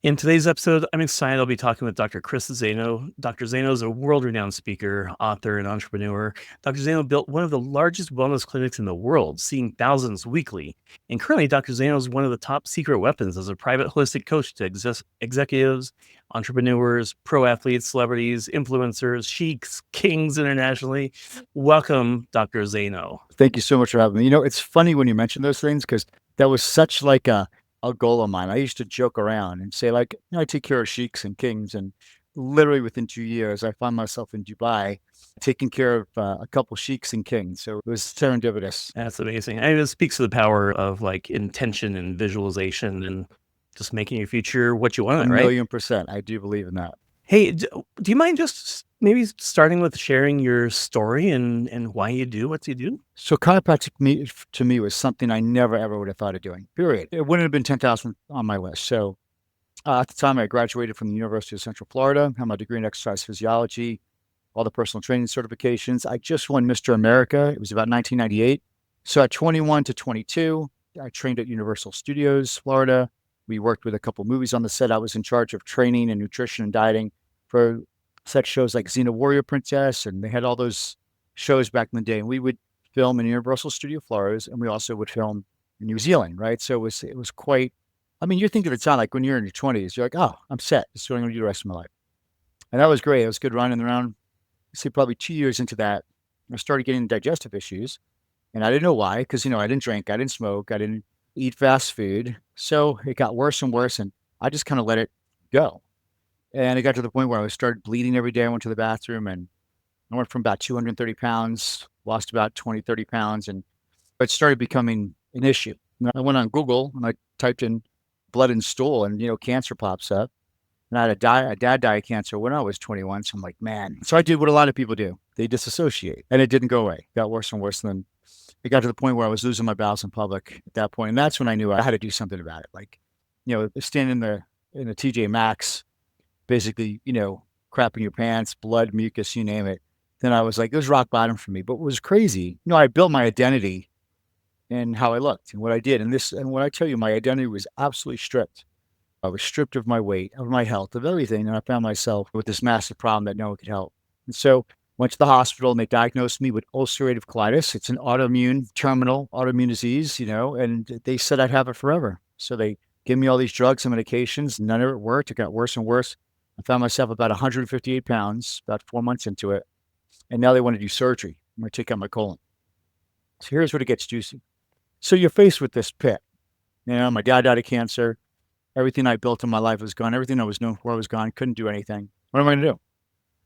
In today's episode, I'm excited. I'll be talking with Dr. Chris Zaino. Dr. Zaino is a world renowned speaker, author, and entrepreneur. Dr. Zaino built one of the largest wellness clinics in the world, seeing thousands weekly. And currently, Dr. Zaino is one of the top secret weapons as a private holistic coach to executives, entrepreneurs, pro athletes, celebrities, influencers, sheiks, kings internationally. Welcome, Dr. Zaino. Thank you so much for having me. It's funny when you mention those things because that was such like a goal of mine. I used to joke around and say like, I take care of sheiks and kings, and literally within 2 years, I find myself in Dubai taking care of a couple sheiks and kings. So it was serendipitous. That's amazing. And it speaks to the power of like intention and visualization and just making your future what you A want, right? million percent. I do believe in that. Hey, do you mind just maybe starting with sharing your story and why you do what you do? So chiropractic to me was something I never ever would have thought of doing. Period. It wouldn't have been 10,000 on my list. So at the time, I graduated from the University of Central Florida, had my degree in exercise physiology, all the personal training certifications. I just won Mr. America. It was about 1998. So at 21 to 22, I trained at Universal Studios, Florida. We worked with a couple movies on the set. I was in charge of training and nutrition and dieting for such shows like Xena Warrior Princess, and they had all those shows back in the day. And we would film in Universal Studio Flores, and we also would film in New Zealand, right? So it was quite. I mean, you think at the time, like when you're in your 20s, you're like, oh, I'm set. This is what I'm going to do the rest of my life. And that was great. It was good running around. Say probably 2 years into that, I started getting digestive issues, and I didn't know why. Because I didn't drink, I didn't smoke, I didn't eat fast food. So it got worse and worse, and I just kind of let it go. And it got to the point where I started bleeding every day. I went to the bathroom, and I went from about 230 pounds, lost about 20, 30 pounds, and it started becoming an issue. And I went on Google and I typed in blood and stool, and cancer pops up. And I had a dad die of cancer when I was 21. So I'm like, man. So I did what a lot of people do. They disassociate, and it didn't go away. It got worse and worse. And then it got to the point where I was losing my bowels in public at that point. And that's when I knew I had to do something about it. Like, standing in the TJ Maxx, basically, crapping your pants, blood, mucus, you name it. Then I was like, it was rock bottom for me. But what was crazy, I built my identity in how I looked and what I did. And when I tell you, my identity was absolutely stripped. I was stripped of my weight, of my health, of everything, and I found myself with this massive problem that no one could help. And so went to the hospital, and they diagnosed me with ulcerative colitis. It's an terminal autoimmune disease, and they said I'd have it forever. So they gave me all these drugs and medications. None of it worked. It got worse and worse. I found myself about 158 pounds, about 4 months into it. And now they want to do surgery. I'm going to take out my colon. So here's where it gets juicy. So you're faced with this pit. My dad died of cancer. Everything I built in my life was gone. Everything I was known for was gone. Couldn't do anything. What am I going to do?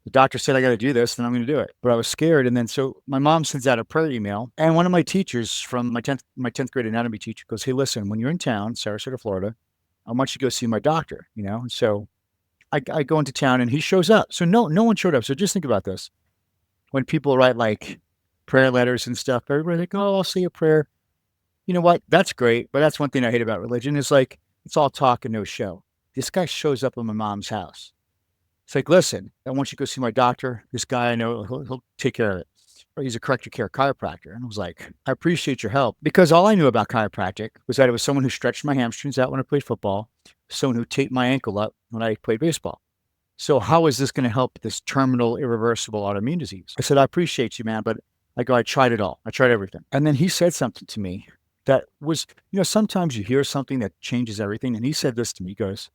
The doctor said I got to do this, then I'm going to do it. But I was scared. And then so my mom sends out a prayer email, and one of my teachers from my 10th grade anatomy teacher goes, "Hey, listen, when you're in town, Sarasota, Florida, I want you to go see my doctor." And so I go into town, and he shows up. So no one showed up. So just think about this: when people write like prayer letters and stuff, everybody's like, "Oh, I'll say a prayer." You know what? That's great, but that's one thing I hate about religion is like, it's all talk and no show. This guy shows up at my mom's house. It's like, listen, I want you to go see my doctor. This guy I know, he'll take care of it. Or he's a corrective care chiropractor. And I was like, I appreciate your help. Because all I knew about chiropractic was that it was someone who stretched my hamstrings out when I played football, someone who taped my ankle up when I played baseball. So how is this going to help this terminal, irreversible autoimmune disease? I said, I appreciate you, man, but I tried it all. I tried everything. And then he said something to me that was, sometimes you hear something that changes everything. And he said this to me. He goes,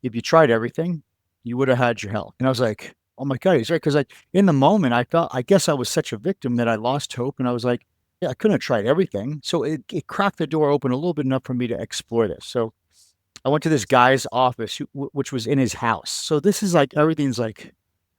if you tried everything, you would have had your health. And I was like, oh my God, he's right. Because in the moment, I guess I was such a victim that I lost hope. And I was like, yeah, I couldn't have tried everything. So it cracked the door open a little bit enough for me to explore this. So I went to this guy's office, which was in his house. So this is like, everything's like,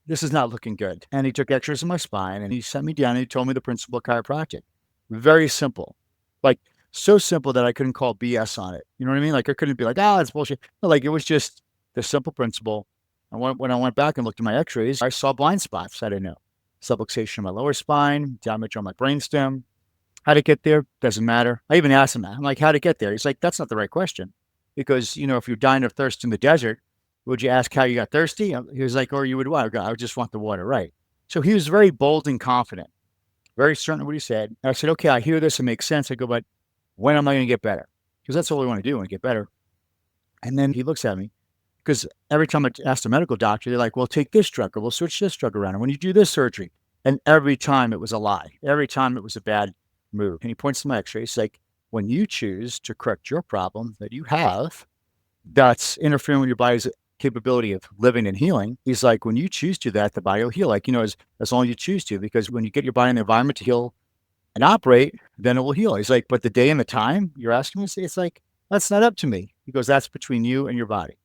this is not looking good. And he took x-rays of my spine, and he sent me down, and he told me the principle of chiropractic. Very simple. Like, so simple that I couldn't call BS on it. You know what I mean? Like, I couldn't be like, it's bullshit. No, like, it was just the simple principle. And when I went back and looked at my x-rays, I saw blind spots I didn't know. Subluxation of my lower spine, damage on my brainstem. How to get there? Doesn't matter. I even asked him that. I'm like, how to get there? He's like, that's not the right question. Because, if you're dying of thirst in the desert, would you ask how you got thirsty? He was like, or you would what? I would just want the water, right? So he was very bold and confident, very certain of what he said. And I said, okay, I hear this. It makes sense. I go, but when am I going to get better? Because that's all we want to do, want to get better. And then he looks at me Because every time I asked a medical doctor, they're like, well, take this drug or we'll switch this drug around. And when you do this surgery, and every time it was a lie, every time it was a bad move. And he points to my x-rays like, when you choose to correct your problem that you have, that's interfering with your body's capability of living and healing. He's like, when you choose to that, the body will heal. Like, as long as you choose to, because when you get your body in the environment to heal and operate, then it will heal. He's like, but the day and the time you're asking me, it's like, that's not up to me. He goes, that's between you and your body.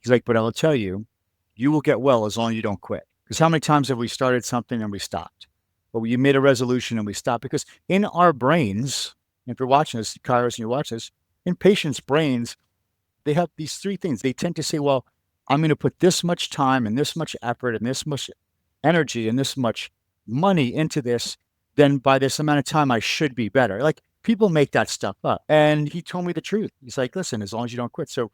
He's like, but I will tell you, you will get well as long as you don't quit. Because how many times have we started something and we stopped? Or you made a resolution and we stopped? Because in our brains, if you're watching this, Kairos, and you watch this, in patients' brains, they have these three things. They tend to say, well, I'm going to put this much time and this much effort and this much energy and this much money into this. Then by this amount of time, I should be better. Like people make that stuff up. And he told me the truth. He's like, listen, as long as you don't quit. So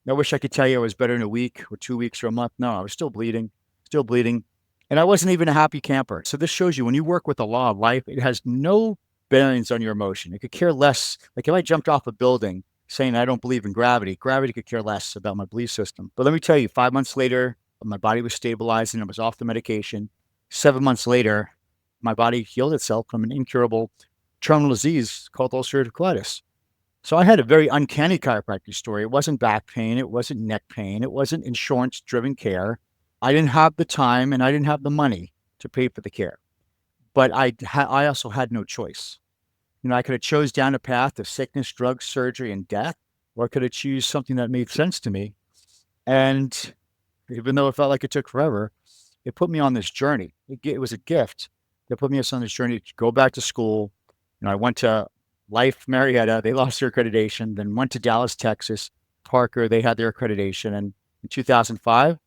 I wish I could tell you I was better in a week or 2 weeks or a month. No, I was still bleeding, still bleeding. And I wasn't even a happy camper. So this shows you when you work with the law of life, it has no bearings on your emotion. It could care less. Like if I jumped off a building saying I don't believe in gravity, gravity could care less about my belief system. But let me tell you, 5 months later, my body was stabilizing. I was off the medication. 7 months later, my body healed itself from an incurable terminal disease called ulcerative colitis. So I had a very uncanny chiropractic story. It wasn't back pain. It wasn't neck pain. It wasn't insurance-driven care. I didn't have the time and I didn't have the money to pay for the care. But I also had no choice. I could have chose down a path of sickness, drugs, surgery, and death, or I could have choose something that made sense to me. And even though it felt like it took forever, it put me on this journey. It was a gift that put me on this journey to go back to school. I went to Life Marietta. They lost their accreditation. Then went to Dallas, Texas. Parker, they had their accreditation. And in 2005,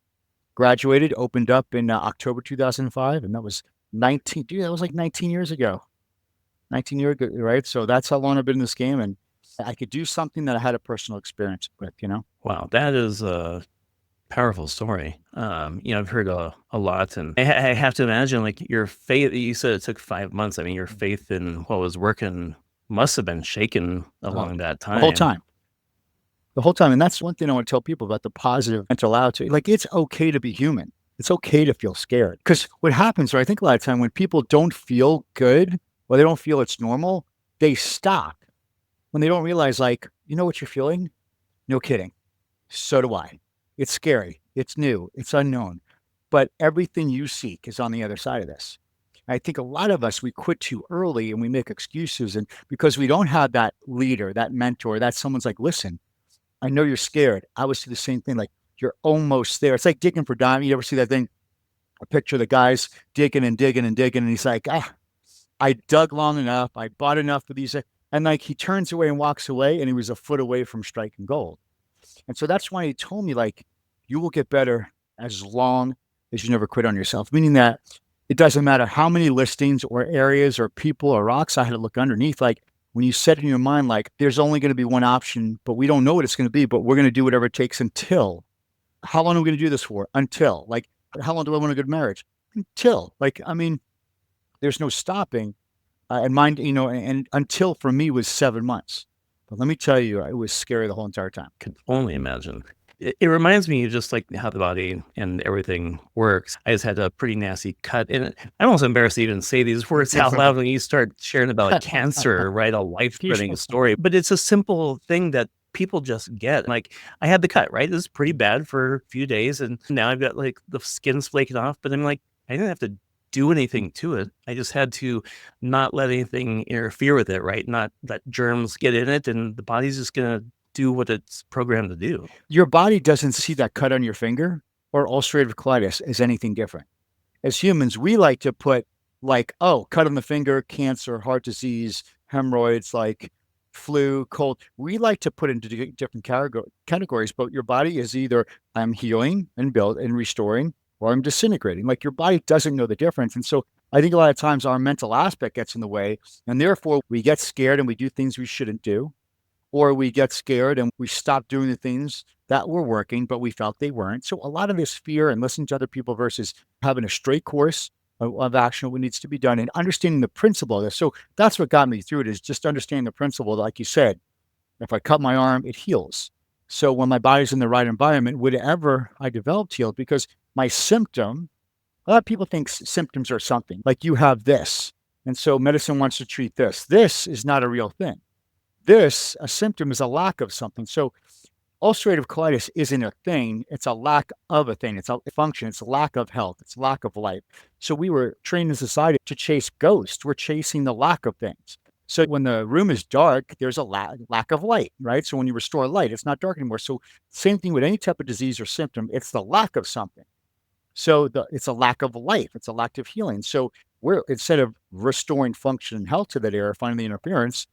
graduated, opened up in October 2005. And that was 19, dude, that was like 19 years ago. 19 years ago, right? So that's how long I've been in this game. And I could do something that I had a personal experience with. Wow, that is a powerful story. I've heard a lot, and I have to imagine like your faith. You said it took 5 months. I mean, your faith in what was working must have been shaken Oh, along that the whole time. time. The whole time. And that's one thing I want to tell people about the positive mental attitude. Like, it's okay to be human. It's okay to feel scared. Because what happens, or I think a lot of time when people don't feel good or they don't feel it's normal, they stop when they don't realize, like, you know what you're feeling? No kidding. So do I. It's scary. It's new. It's unknown. But everything you seek is on the other side of this. I think a lot of us, we quit too early and we make excuses. And because we don't have that leader, that mentor, that someone's like, listen, I know you're scared. I was through the same thing. Like, you're almost there. It's like digging for diamond. You ever see that thing? A picture of the guys digging and digging and digging. And he's like, I dug long enough. I bought enough of these. And like, he turns away and walks away and he was a foot away from striking gold. And so that's why he told me, like, you will get better as long as you never quit on yourself, meaning that it doesn't matter how many listings or areas or people or rocks I had to look underneath. Like, when you set in your mind, like, there's only going to be one option, but we don't know what it's going to be, but we're going to do whatever it takes until. How long are we going to do this for? Until. Like, how long do I want a good marriage? Until. Like, I mean, there's no stopping. And mine, and until for me was 7 months. But let me tell you, it was scary the whole entire time. Could only imagine. It reminds me of just like how the body and everything works. I just had a pretty nasty cut, and I'm almost embarrassed to even say these words out loud when you start sharing about like cancer, right? A life-threatening story, but it's a simple thing that people just get. Like, I had the cut, right? This is pretty bad for a few days, and now I've got like the skin's flaking off, but I'm like, I didn't have to do anything to it. I just had to not let anything interfere with it, right? Not let germs get in it, and the body's just gonna do what it's programmed to do. Your body doesn't see that cut on your finger or ulcerative colitis as anything different. As humans, we like to put, like, oh, cut on the finger, cancer, heart disease, hemorrhoids, like flu, cold. We like to put into different categories, but your body is either I'm healing and build and restoring, or I'm disintegrating. Like, your body doesn't know the difference. And so I think a lot of times our mental aspect gets in the way, and therefore we get scared and we do things we shouldn't do, or we get scared and we stop doing the things that were working, but we felt they weren't. So a lot of this fear and listening to other people versus having a straight course of action, what needs to be done, and understanding the principle of this. So that's what got me through it, is just understanding the principle. Like you said, if I cut my arm, it heals. So when my body's in the right environment, whatever I developed healed because my symptom, a lot of people think symptoms are something like you have this. And so medicine wants to treat this. This is not a real thing. This, a symptom is a lack of something. So ulcerative colitis isn't a thing. It's a lack of a thing. It's a function. It's a lack of health. It's lack of life. So we were trained in society to chase ghosts. We're chasing the lack of things. So when the room is dark, there's a lack of light, right? So when you restore light, it's not dark anymore. So same thing with any type of disease or symptom. It's the lack of something. So it's a lack of life. It's a lack of healing. So we're instead of restoring function and health to that area, finding the interference,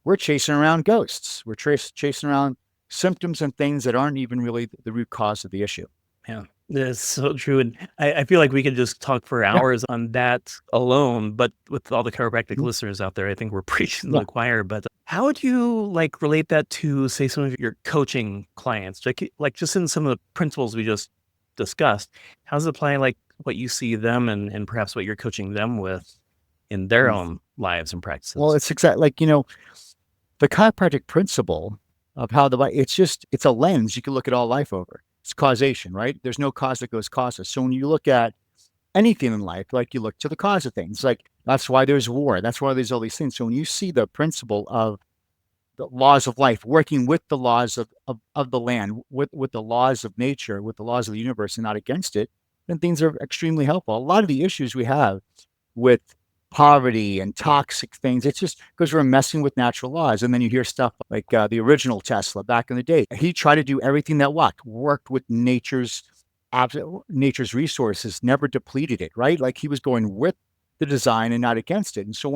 we're chasing around ghosts. We're chasing around symptoms and things that aren't even really the root cause of the issue. Yeah, that's so true, and I feel like we could just talk for Yeah. hours on that alone, but with all the chiropractic Mhm. listeners out there, I think we're preaching to Yeah. the choir, but how would you, like, relate that to, say, some of your coaching clients? Like, just in some of the principles we just discussed, how's it apply, like, what you see them and perhaps what you're coaching them with in their Mm. own lives and Well, practices? it's exact like, the chiropractic principle of how the body it's a lens you can look at all life over. It's causation, right? There's no cause that goes causeless. So when you look at anything in life, like you look to the cause of things, like that's why there's war. That's why there's all these things. So when you see the principle of the laws of life, working with the laws of the land, with the laws of nature, with the laws of the universe and not against it, then things are extremely helpful. A lot of the issues we have with poverty and toxic things. It's just because we're messing with natural laws. And then you hear stuff like the original Tesla back in the day. He tried to do everything that worked with nature's resources, never depleted it, right? Like he was going with the design and not against it. And so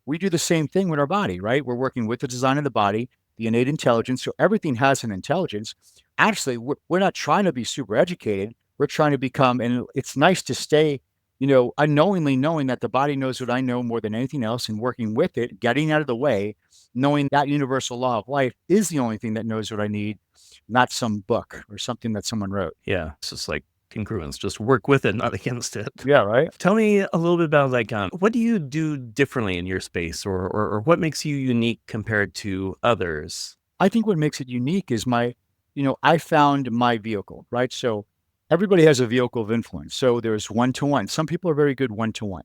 we do the same thing with our body, right? We're working with the design of the body, the innate intelligence. So everything has an intelligence. Actually, we're not trying to be super educated. We're trying to become, and it's nice to stay unknowingly knowing that the body knows what I know more than anything else and working with it, getting out of the way, knowing that universal law of life is the only thing that knows what I need, not some book or something that someone wrote. Yeah, it's just like congruence, just work with it, not against it. Yeah, right. Tell me a little bit about like what do you do differently in your space or what makes you unique compared to others? I think what makes it unique is I found my vehicle, right? So everybody has a vehicle of influence. So there's one to one. Some people are very good one to one.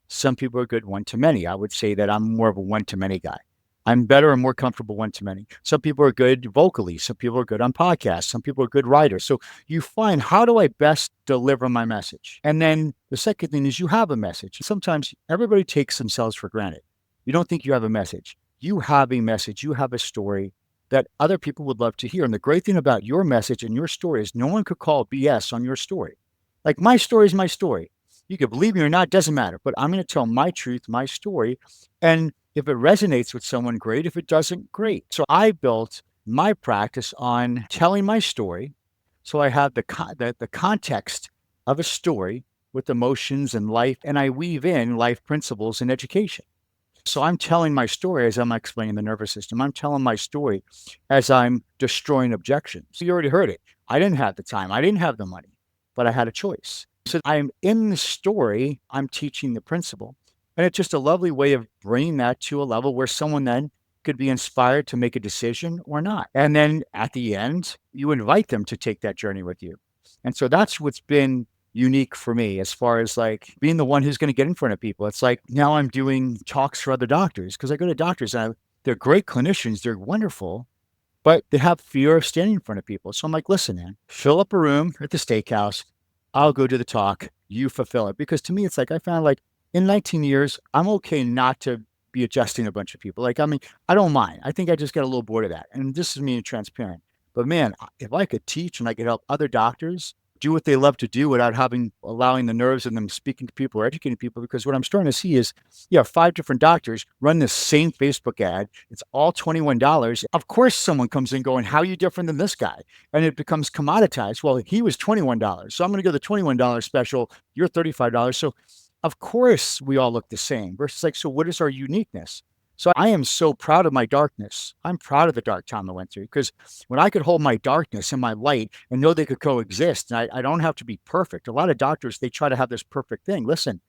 Some people are good one to many. I would say that I'm more of a one to many guy. I'm better and more comfortable one to many. Some people are good vocally. Some people are good on podcasts. Some people are good writers. So you find how do I best deliver my message? And then the second thing is you have a message. Sometimes everybody takes themselves for granted. You don't think you have a message. You have a message. You have a story that other people would love to hear. And the great thing about your message and your story is no one could call BS on your story. Like my story is my story. You could believe me or not, doesn't matter. But I'm going to tell my truth, my story. And if it resonates with someone, great. If it doesn't, great. So I built my practice on telling my story. So I have the context of a story with emotions and life, and I weave in life principles and education. So I'm telling my story as I'm explaining the nervous system. I'm telling my story as I'm destroying objections. You already heard it. I didn't have the time. I didn't have the money, but I had a choice. So I'm in the story. I'm teaching the principle. And it's just a lovely way of bringing that to a level where someone then could be inspired to make a decision or not. And then at the end, you invite them to take that journey with you. And so that's what's been unique for me as far as like being the one who's going to get in front of people. It's like now I'm doing talks for other doctors because I go to doctors and they're great clinicians, they're wonderful, but they have fear of standing in front of people. So I'm like, listen, man, fill up a room at the steakhouse. I'll go do the talk. You fulfill it. Because to me, it's like I found like in 19 years, I'm okay not to be adjusting a bunch of people. Like, I mean, I don't mind. I think I just got a little bored of that. And this is me transparent. But man, if I could teach and I could help other doctors do what they love to do without allowing the nerves in them speaking to people or educating people, because what I'm starting to see is, yeah, 5 different doctors run this same Facebook ad. It's all $21. Of course, someone comes in going, how are you different than this guy? And it becomes commoditized. Well, he was $21. So I'm going to go the $21 special. You're $35. So of course we all look the same versus like, so what is our uniqueness? So I am so proud of my darkness. I'm proud of the dark time I went through because when I could hold my darkness and my light and know they could coexist, and I don't have to be perfect. A lot of doctors, they try to have this perfect thing. Listen,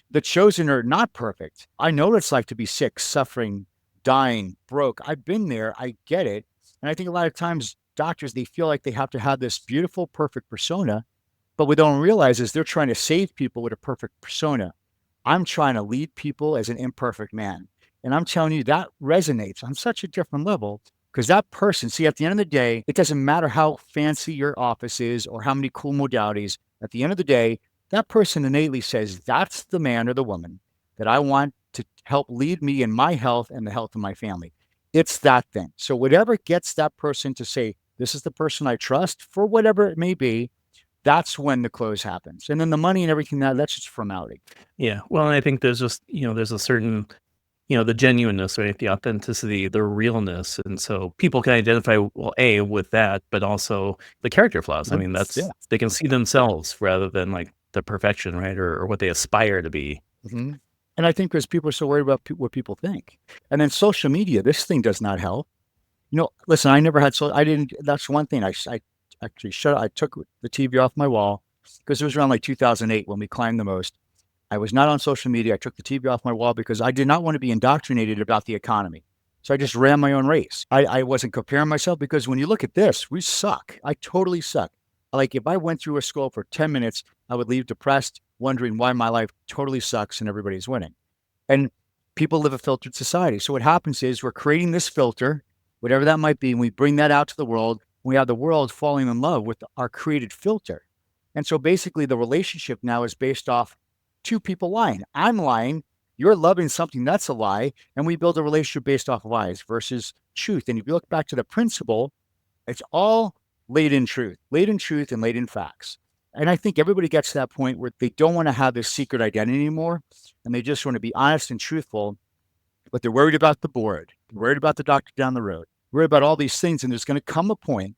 the chosen are not perfect. I know what it's like to be sick, suffering, dying, broke. I've been there. I get it. And I think a lot of times doctors, they feel like they have to have this beautiful, perfect persona, but what they don't realize is they're trying to save people with a perfect persona. I'm trying to lead people as an imperfect man. And I'm telling you, that resonates on such a different level because that person, see, at the end of the day, it doesn't matter how fancy your office is or how many cool modalities. At the end of the day, that person innately says, that's the man or the woman that I want to help lead me in my health and the health of my family. It's that thing. So, whatever gets that person to say, this is the person I trust for whatever it may be, that's when the close happens. And then the money and everything, that's just formality. Yeah. Well, and I think there's just, there's a certain, the genuineness, right? The authenticity, the realness. And so people can identify, well, A, with that, but also the character flaws. I mean, Yeah. they can see themselves rather than like the perfection, right? Or what they aspire to be. Mhm. And I think because people are so worried about what people think. And then social media, this thing does not help. Listen, I never had I didn't, that's one thing I actually I took the TV off my wall because it was around like 2008 when we climbed the most. I was not on social media. I took the TV off my wall because I did not want to be indoctrinated about the economy. So I just ran my own race. I wasn't comparing myself because when you look at this, we suck. I totally suck. Like if I went through a school for 10 minutes, I would leave depressed, wondering why my life totally sucks and everybody's winning. And people live a filtered society. So what happens is we're creating this filter, whatever that might be, and we bring that out to the world. We have the world falling in love with our created filter. And so basically the relationship now is based off two people lying. I'm lying, you're loving something that's a lie, and we build a relationship based off lies versus truth. And if you look back to the principle, it's all laid in truth and laid in facts. And I think everybody gets to that point where they don't want to have this secret identity anymore. And they just want to be honest and truthful, but they're worried about the board, they're worried about the doctor down the road, worried about all these things. And there's going to come a point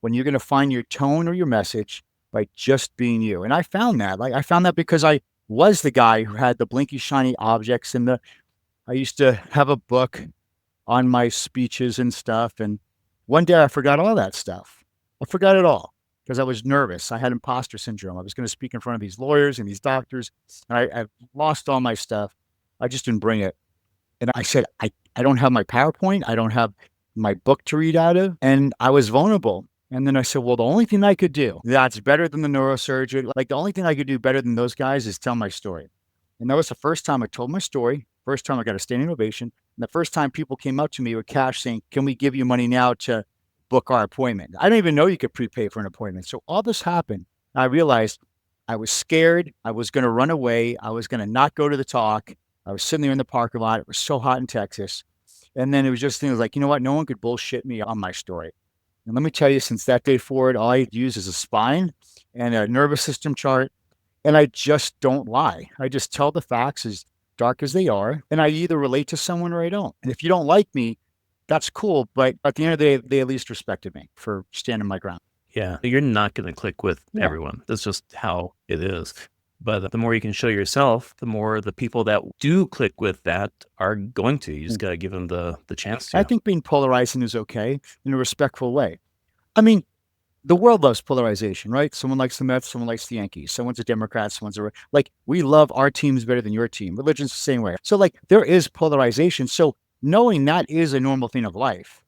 when you're going to find your tone or your message by just being you. And I found that. Like I found that because I was the guy who had the blinky shiny objects and I used to have a book on my speeches and stuff. And one day I forgot all that stuff. I forgot it all because I was nervous. I had imposter syndrome. I was going to speak in front of these lawyers and these doctors, and I lost all my stuff. I just didn't bring it. And I said, I don't have my PowerPoint. I don't have my book to read out of. And I was vulnerable. And then I said, well, the only thing I could do that's better than the neurosurgery, like the only thing I could do better than those guys is tell my story. And that was the first time I told my story, first time I got a standing ovation, and the first time people came up to me with cash saying, can we give you money now to book our appointment? I didn't even know you could prepay for an appointment. So all this happened. I realized I was scared. I was going to run away. I was going to not go to the talk. I was sitting there in the parking lot. It was so hot in Texas. And then it was just things like, you know what? No one could bullshit me on my story. And let me tell you, since that day forward, all I use is a spine and a nervous system chart. And I just don't lie. I just tell the facts as dark as they are. And I either relate to someone or I don't. And if you don't like me, that's cool. But at the end of the day, they at least respected me for standing my ground. Yeah. You're not going to click with Yeah. everyone. That's just how it is. But the more you can show yourself, the more the people that do click with that are going to. You just got to give them the chance I to. think being polarizing is okay in a respectful way. I mean, the world loves polarization, right? Someone likes the Mets, someone likes the Yankees. Someone's a Democrat, someone's a like. We love our teams better than your team. Religion's the same way. So like, there is polarization. So knowing that is a normal thing of life.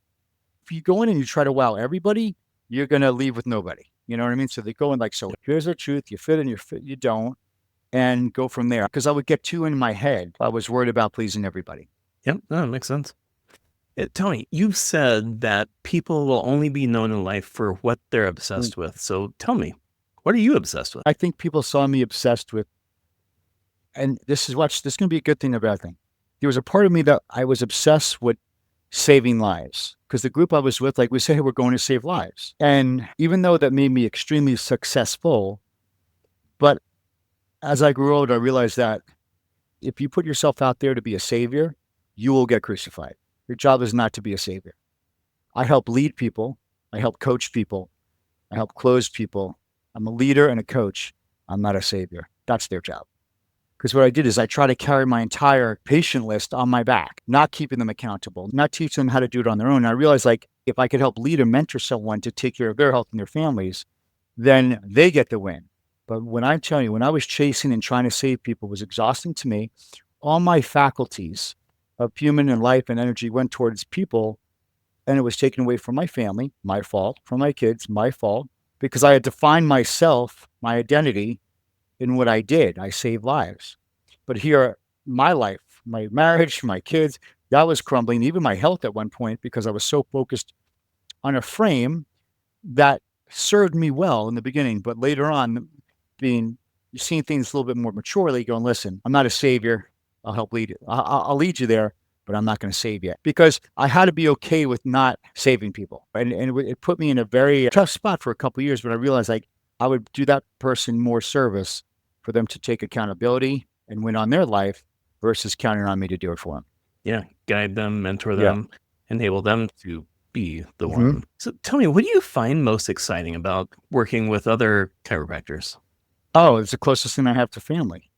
If you go in and you try to wow everybody, you're gonna leave with nobody. You know what I mean? So they go in like, so here's the truth. You fit and you fit, you don't, and go from there. Because I would get too in my head. I was worried about pleasing everybody. Yep. No, it makes sense. Tell me, you've said that people will only be known in life for what they're obsessed with. So tell me, what are you obsessed with? I think people saw me obsessed with, and this is going to be a good thing or a bad thing. There was a part of me that I was obsessed with saving lives because the group I was with, like we say, hey, we're going to save lives. And even though that made me extremely successful, but as I grew older, I realized that if you put yourself out there to be a savior, you will get crucified. Your job is not to be a savior. I help lead people. I help coach people. I help close people. I'm a leader and a coach. I'm not a savior. That's their job. Because what I did is I try to carry my entire patient list on my back, not keeping them accountable, not teaching them how to do it on their own. And I realized like if I could help lead or mentor someone to take care of their health and their families, then they get the win. But when I'm telling you, when I was chasing and trying to save people, it was exhausting to me. All my faculties of human and life and energy went towards people. and it was taken away from my family, my fault, from my kids, my fault, because I had defined myself, my identity in what I did. I saved lives. But here, my life, my marriage, my kids, that was crumbling, even my health at one point, because I was so focused on a frame that served me well in the beginning. But later on, being seeing things a little bit more maturely, going, listen, I'm not a savior. I'll help lead you. I'll lead you there, but I'm not going to save you because I had to be okay with not saving people. And it put me in a very tough spot for a couple of years. But I realized like I would do that person more service for them to take accountability and win on their life versus counting on me to do it for them. Yeah, guide them, mentor Yeah. them, enable them to be the hmm one. So tell me, what do you find most exciting about working with other chiropractors? Oh, it's the closest thing I have to family.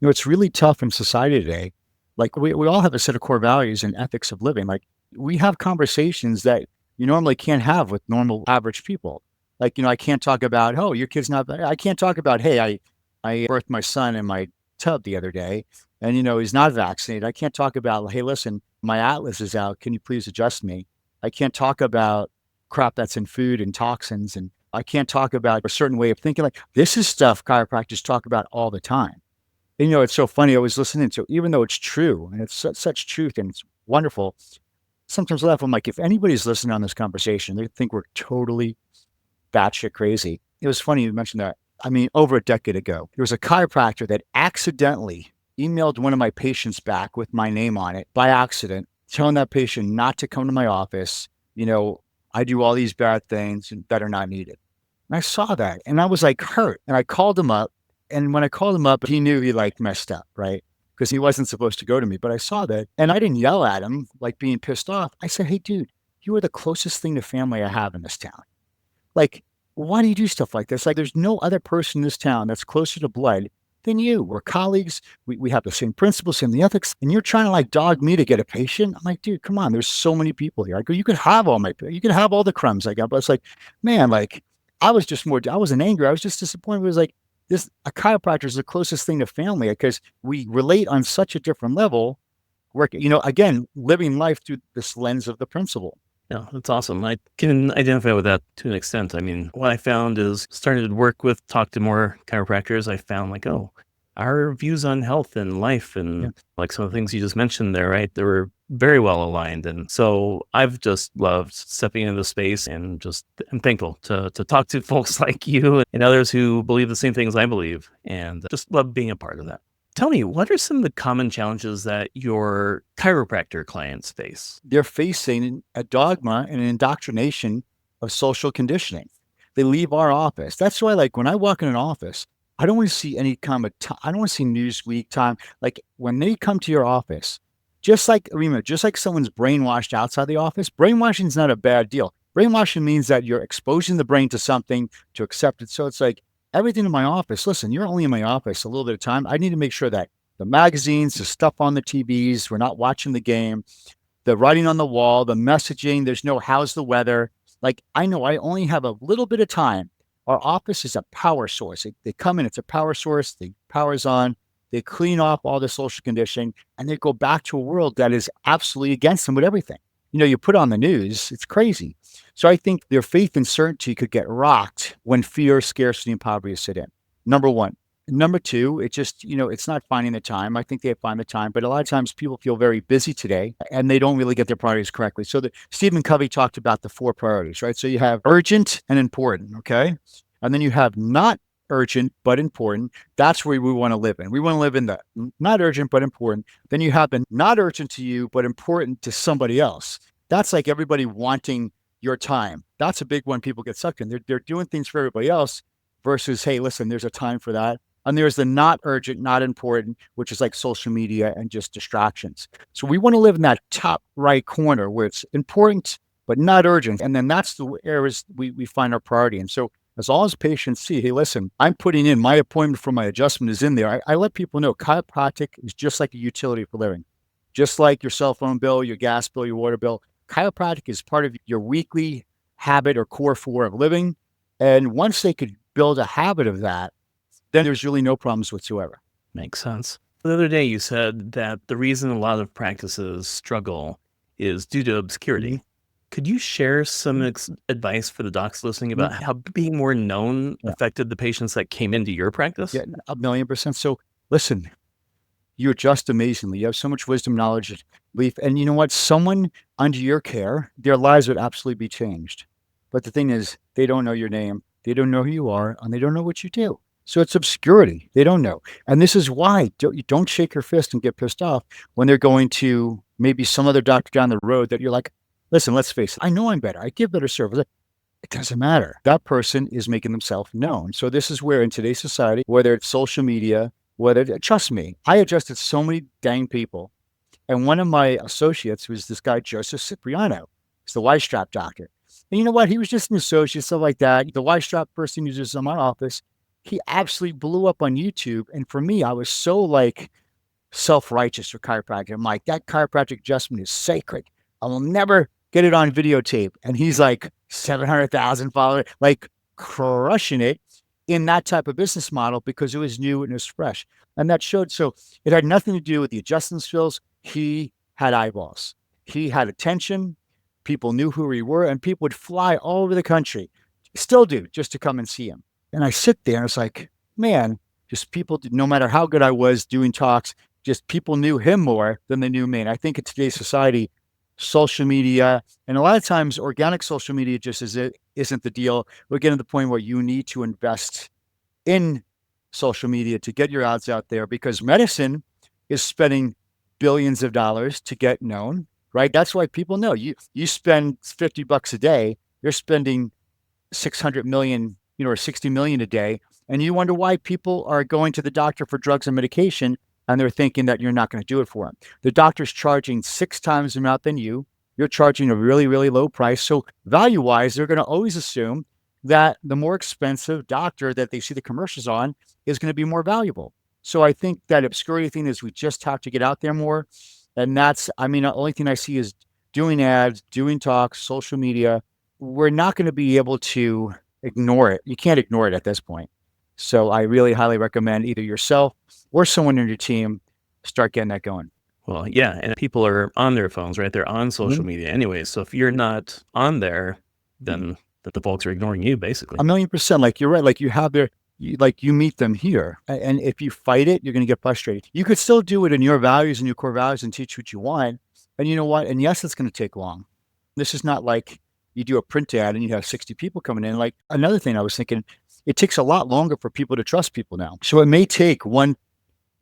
It's really tough in society today. Like we all have a set of core values and ethics of living. Like we have conversations that you normally can't have with normal average people. Like, I can't talk about, oh, your kid's not, I can't talk about, hey, I birthed my son in my tub the other day and, he's not vaccinated. I can't talk about, hey, listen, my atlas is out. Can you please adjust me? I can't talk about crap that's in food and toxins. And I can't talk about a certain way of thinking. Like this is stuff chiropractors talk about all the time. And, it's so funny. I was listening to, even though it's true and it's such truth and it's wonderful. Sometimes I laugh. I'm like, if anybody's listening on this conversation, they think we're totally batshit crazy. It was funny you mentioned that. I mean, over a decade ago, there was a chiropractor that accidentally emailed one of my patients back with my name on it by accident, telling that patient not to come to my office. You know, I do all these bad things that are not needed. And I saw that and I was like hurt. And I called him up. And when I called him up, he knew he like messed up, right? Because he wasn't supposed to go to me. But I saw that and I didn't yell at him like being pissed off. I said, hey, dude, you are the closest thing to family I have in this town. Like, why do you do stuff like this? Like, there's no other person in this town that's closer to blood than you. We're colleagues. We have the same principles, same ethics, and you're trying to like dog me to get a patient. I'm like, dude, come on. There's so many people here. I go, you could have you could have all the crumbs I got. But it's like, man, like, I wasn't angry. I was just disappointed. It was like, a chiropractor is the closest thing to family because we relate on such a different level. Work, again, living life through this lens of the principle. Yeah, that's awesome. I can identify with that to an extent. I mean, what I found is started to work with, talk to more chiropractors. I found like, oh, our views on health and life Yeah. and like some of the things you just mentioned there, right? They were very well aligned. And so I've just loved stepping into the space and just I'm thankful to talk to folks like you and others who believe the same things I believe and just love being a part of that. Tell me, what are some of the common challenges that your chiropractor clients face? They're facing a dogma and an indoctrination of social conditioning. They leave our office. That's why, like, when I walk in an office, I don't want to see any kind of time. I don't want to see Newsweek time. Like when they come to your office, just like someone's brainwashed outside the office, brainwashing is not a bad deal. Brainwashing means that you're exposing the brain to something to accept it. So it's like everything in my office. Listen, you're only in my office a little bit of time. I need to make sure that the magazines, the stuff on the TVs, we're not watching the game, the writing on the wall, the messaging, there's no how's the weather. Like I know I only have a little bit of time. Our office is a power source. They come in, it's a power source, the power's on, they clean off all the social conditioning, and they go back to a world that is absolutely against them with everything. You put on the news, it's crazy. So I think their faith and certainty could get rocked when fear, scarcity, and poverty sit in. Number one. Number two, it just, it's not finding the time. I think they find the time, but a lot of times people feel very busy today and they don't really get their priorities correctly. So Stephen Covey talked about the four priorities, right? So you have urgent and important, okay? And then you have not urgent but important. That's where we want to live in. We want to live in the not urgent but important. Then you have the not urgent to you but important to somebody else. That's like everybody wanting your time. That's a big one people get sucked in. They're doing things for everybody else versus, hey, listen, there's a time for that. And there's the not urgent, not important, which is like social media and just distractions. So we want to live in that top right corner where it's important, but not urgent. And then that's the areas we find our priority. And so as long as patients see, hey, listen, I'm putting in my appointment for my adjustment is in there. I let people know chiropractic is just like a utility for living, just like your cell phone bill, your gas bill, your water bill. Chiropractic is part of your weekly habit or core four of living. And once they could build a habit of that, then there's really no problems whatsoever. Makes sense. The other day, you said that the reason a lot of practices struggle is due to Mhm. obscurity. Could you share some advice for the docs listening Mhm. about how being more known Yeah. affected the patients that came into your Yeah, practice? 1,000,000%. So listen, you adjust amazingly. You have so much wisdom, knowledge, and belief. And you know what? Someone under your care, their lives would absolutely be changed. But the thing is, they don't know your name, they don't know who you are, and they don't know what you do. So it's obscurity. They don't know. And this is why you don't shake your fist and get pissed off when they're going to maybe some other doctor down the road that you're like, listen, let's face it, I know I'm better. I give better service. It doesn't matter. That person is making themselves known. So this is where in today's society, whether it's social media, trust me, I adjusted so many dang people. And one of my associates was this guy, Joseph Cipriano. He's the Y strap doctor. And you know what? He was just an associate, stuff like that. The Y strap person who's just in my office, he absolutely blew up on YouTube. And for me, I was so like self-righteous for chiropractic. I'm like, that chiropractic adjustment is sacred. I will never get it on videotape. And he's like 700,000 followers, like crushing it in that type of business model because it was new and it was fresh. And that showed, so it had nothing to do with the adjustment skills. He had eyeballs. He had attention. People knew who he were, and people would fly all over the country, still do, just to come and see him. And I sit there and it's like, man, just people, no matter how good I was doing talks, just people knew him more than they knew me. And I think in today's society, social media, and a lot of times organic social media just isn't the deal. We're getting to the point where you need to invest in social media to get your ads out there because medicine is spending billions of dollars to get known, right? That's why people know you spend $50 a day, you're spending 600 million, or 60 million a day. And you wonder why people are going to the doctor for drugs and medication and they're thinking that you're not going to do it for them. The doctor's charging 6 times the amount than you. You're charging a really, really low price. So value wise, they're going to always assume that the more expensive doctor that they see the commercials on is going to be more valuable. So I think that obscurity thing is we just have to get out there more. And that's, I mean, the only thing I see is doing ads, doing talks, social media. We're not going to be able to ignore it. You can't ignore it at this point. So I really highly recommend either yourself or someone in your team start getting that going. Well, yeah, and people are on their phones, right? They're on social Mhm. media anyways. So if you're not on there, then that the folks are ignoring you basically. 1,000,000%. Like you're right. Like you have their, you meet them here. And if you fight it, you're going to get frustrated. You could still do it in your values and your core values and teach what you want. And you know what? And yes, it's going to take long. This is not like you do a print ad and you have 60 people coming in. Like another thing I was thinking, it takes a lot longer for people to trust people now. So it may take 1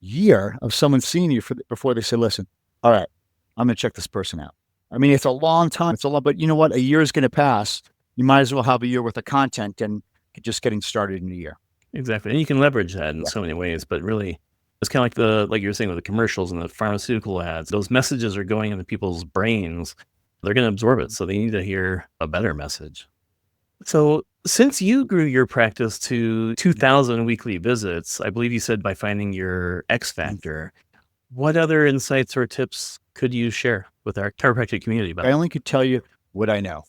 year of someone seeing you before they say, listen, all right, I'm going to check this person out. I mean, it's a long time. It's a lot, but you know what? A year is going to pass. You might as well have a year worth of content and just getting started in a year. Exactly. And you can leverage that in Yeah. so many ways, but really it's kind of like like you were saying with the commercials and the pharmaceutical ads, those messages are going into people's brains. They're going to absorb it. So they need to hear a better message. So since you grew your practice to 2,000 weekly visits, I believe you said by finding your X factor, what other insights or tips could you share with our chiropractic community about I only could tell you what I know.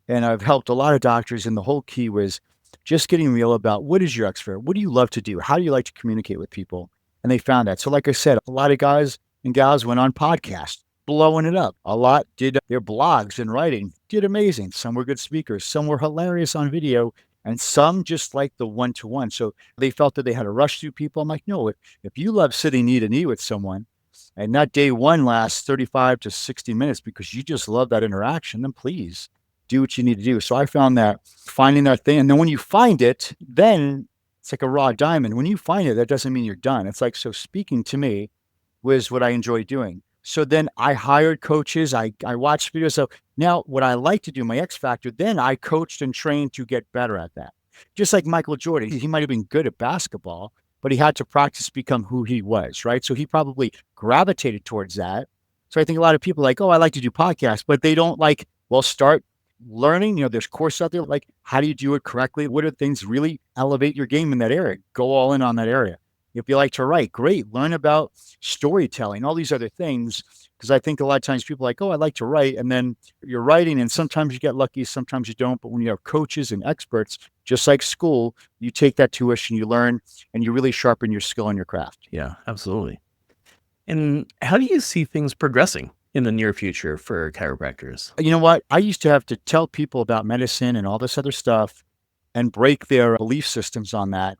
And I've helped a lot of doctors. And the whole key was just getting real about what is your expert? What do you love to do? How do you like to communicate with people? And they found that. So, like I said, a lot of guys and gals went on podcasts, blowing it up. A lot did their blogs and writing, did amazing. Some were good speakers, some were hilarious on video, and some just like the one to one. So they felt that they had to rush through people. I'm like, no, if you love sitting knee to knee with someone, and that day one lasts 35 to 60 minutes because you just love that interaction, then please do what you need to do. So I found that finding that thing, and then when you find it, then it's like a raw diamond. When you find it, that doesn't mean you're done. It's like, so speaking to me was what I enjoy doing. So then I hired coaches. I watched videos. So now what I like to do, my X factor, then I coached and trained to get better at that. Just like Michael Jordan, he might have been good at basketball, but he had to practice to become who he was, right? So he probably gravitated towards that. So I think a lot of people are like, oh, I like to do podcasts, but they don't like, well, start learning. There's courses out there. Like, how do you do it correctly? What are things really elevate your game in that area? Go all in on that area. If you like to write, great. Learn about storytelling, all these other things. Because I think a lot of times people are like, oh, I like to write. And then you're writing, and sometimes you get lucky, sometimes you don't. But when you have coaches and experts, just like school, you take that tuition, you learn, and you really sharpen your skill and your craft. Yeah, absolutely. And how do you see things progressing? in the near future for chiropractors? You know what? I used to have to tell people about medicine and all this other stuff and break their belief systems on that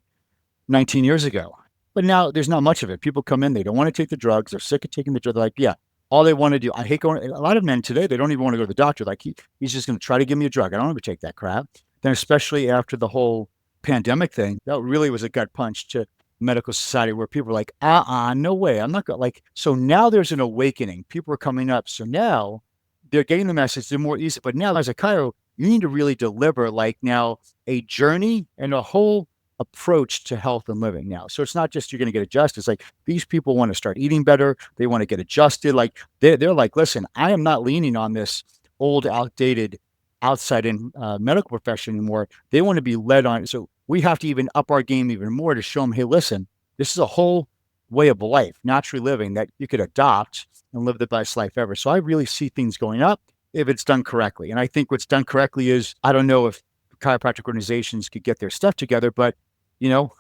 19 years ago. But now there's not much of it. People come in, they don't want to take the drugs. They're sick of taking the drug. They're like, yeah, all they want to do. I hate going. A lot of men today, they don't even want to go to the doctor. Like he's just going to try to give me a drug. I don't want to take that crap. Then, especially after the whole pandemic thing, that really was a gut punch to medical society where people were like, no way. I'm not going like, so now there's an awakening. People are coming up. So now they're getting the message. They're more easy. But now as a chiro, you need to really deliver like now a journey and a whole approach to health and living now. So it's not just you're going to get adjusted. It's like these people want to start eating better. They want to get adjusted. Like they're like, listen, I am not leaning on this old, outdated, outside in medical profession anymore. They want to be led on. So we have to even up our game even more to show them, hey, listen, this is a whole way of life, naturally living that you could adopt and live the best life ever. So I really see things going up if it's done correctly. And I think what's done correctly is, I don't know if chiropractic organizations could get their stuff together, but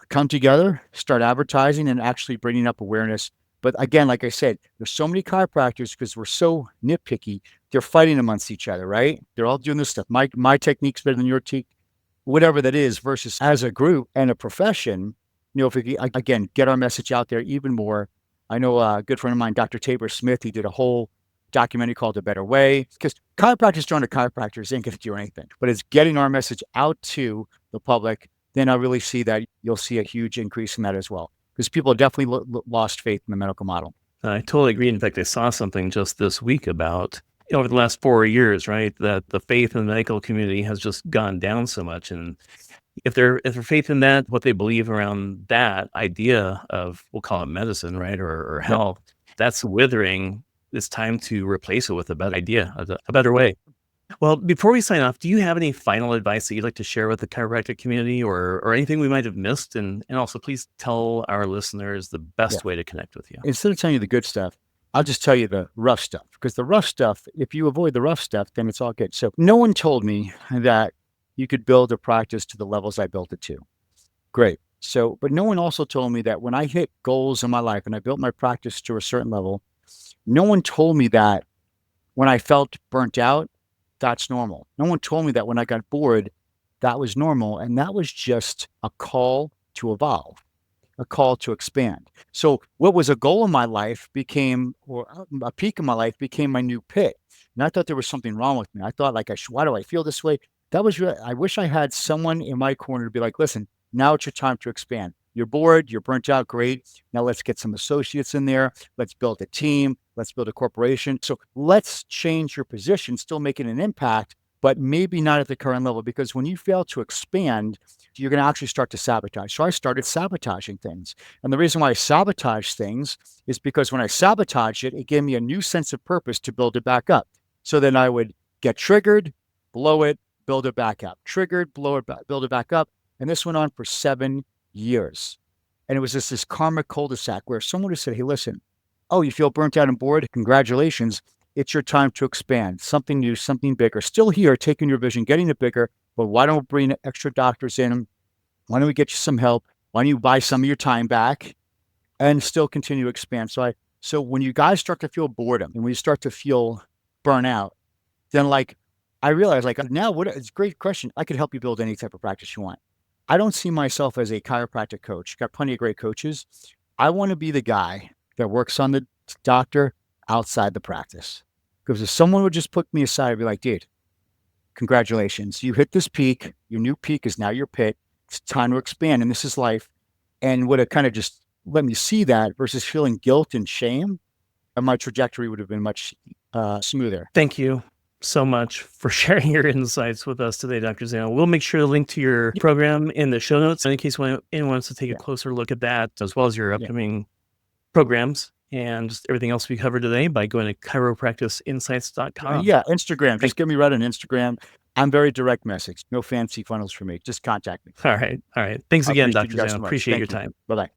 come together, start advertising and actually bringing up awareness. But again, like I said, there's so many chiropractors because we're so nitpicky. They're fighting amongst each other, right? They're all doing this stuff. My technique's better than your technique, whatever that is, versus as a group and a profession, if we again get our message out there even more. I know a good friend of mine, Dr. Tabor Smith, he did a whole documentary called A Better Way, because chiropractors joining chiropractors ain't going to do anything, but it's getting our message out to the public. Then I really see that you'll see a huge increase in that as well, because people have definitely lost faith in the medical model. I totally agree. In fact, I saw something just this week about over the last 4 years, right, that the faith in the medical community has just gone down so much. And if their faith in that, what they believe around that idea of, we'll call it medicine, right, or Yep. health, that's withering. It's time to replace it with a better idea, a better way. Well, before we sign off, do you have any final advice that you'd like to share with the chiropractic community, or anything we might have missed? And also, please tell our listeners the Yeah. best way to connect with you. Instead of telling you the good stuff, I'll just tell you the rough stuff, because the rough stuff, if you avoid the rough stuff, then it's all good. So no one told me that you could build a practice to the levels I built it to. Great. So, but no one also told me that when I hit goals in my life and I built my practice to a certain level, no one told me that when I felt burnt out, that's normal. No one told me that when I got bored, that was normal. And that was just a call to evolve, a call to expand. So what was a goal in my life became, or a peak in my life became my new pit. And I thought there was something wrong with me. I thought like, why do I feel this way? That was really, I wish I had someone in my corner to be like, listen, now it's your time to expand. You're bored, you're burnt out, great. Now let's get some associates in there. Let's build a team. Let's build a corporation. So let's change your position, still making an impact, but maybe not at the current level, because when you fail to expand, you're going to actually start to sabotage. So I started sabotaging things. And the reason why I sabotage things is because when I sabotage it, it gave me a new sense of purpose to build it back up. So then I would get triggered, blow it, build it back up, triggered, blow it, build it back up. And this went on for 7 years. And it was just this karmic cul-de-sac where someone would say, hey, listen, oh, you feel burnt out and bored? Congratulations. It's your time to expand, something new, something bigger. Still here, taking your vision, getting it bigger, but why don't we bring extra doctors in? Why don't we get you some help? Why don't you buy some of your time back and still continue to expand? So when you guys start to feel boredom and when you start to feel burnout, then like I realized like now it's a great question. I could help you build any type of practice you want. I don't see myself as a chiropractic coach. Got plenty of great coaches. I want to be the guy that works on the doctor outside the practice. Because if someone would just put me aside and be like, dude, congratulations, you hit this peak. Your new peak is now your pit. It's time to expand. And this is life. And would have kind of just let me see that versus feeling guilt and shame, and my trajectory would have been much smoother. Thank you so much for sharing your insights with us today, Dr. Zaino. We'll make sure to link to your program in the show notes in case anyone wants to take a closer look at that, as well as your upcoming programs and just everything else we covered today by going to chiropracticeinsights.com. Yeah, Instagram. Just get me right on Instagram. I'm very direct message. No fancy funnels for me. Just contact me. All right. Thanks again, Dr. Zaino. So Appreciate your time. Bye-bye.